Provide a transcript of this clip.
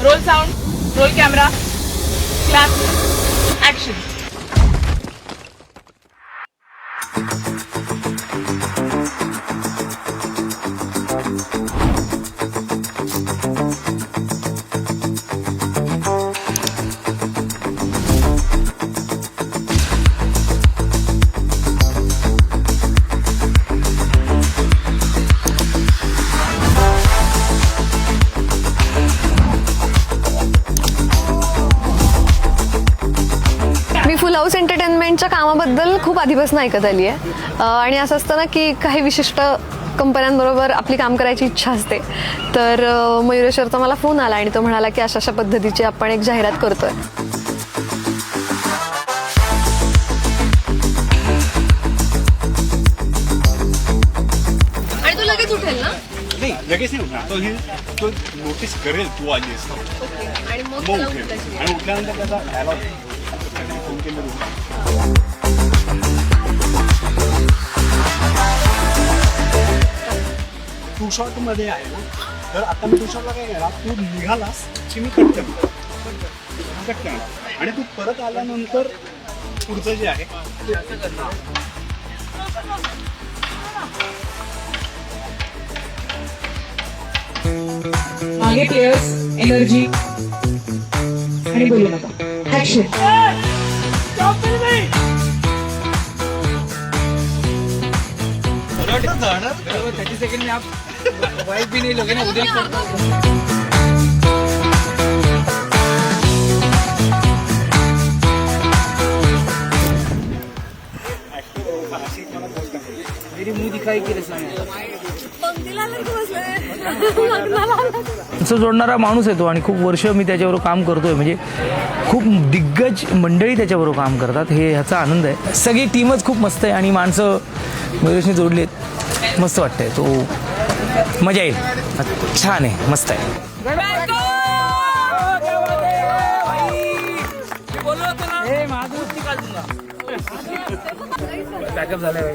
Role sound, roll camera, clap, action. मी full house एंटरटेनमेंटच्या कामाबद्दल खूप आधीपासून ऐकत आली आहे आणि असं असतं ना की काही विशिष्ट कंपन्यांबरोबर आपली काम करायची इच्छा असते. तर मयुरेश्वरचा मला फोन आला आणि तो म्हणाला की अशा अशा पद्धतीची आपण एक जाहिरात करतोय. आणि तू लगेच उठेल ना? नाही लगेच नाही उठणार. तो नोटीस करेल तू आली असतो आणि मग मग उठेल आणि उठल्यानंतर त्याचा ह्याला फोन केलं टू शॉट मध्ये आहे ना. तर आता मी टू शॉटला काय करणार, तू निघालास की मी कट करणार आणि तू परत आल्यानंतर पुढचं जे आहे मागे प्लेयर्स एनर्जी आणि बोलू नका. ऍक्शन. बराबर 30 सेकंड में आप वाइफ भी नहीं लोगे ना उधर. मेरी मुंह दिखाई की रसम असं जोडणारा माणूस आहे तो आणि खूप वर्ष मी त्याच्याबरोबर काम करतोय. म्हणजे खूप दिग्गज मंडळी त्याच्याबरोबर काम करतात, हे ह्याचा आनंद आहे. सगळी टीमच खूप मस्त आहे आणि माणसं मयुरेशने जोडली आहेत. मस्त वाटतंय. तो मजा येईल. छान आहे, मस्त आहे. बॅकअप झालाय.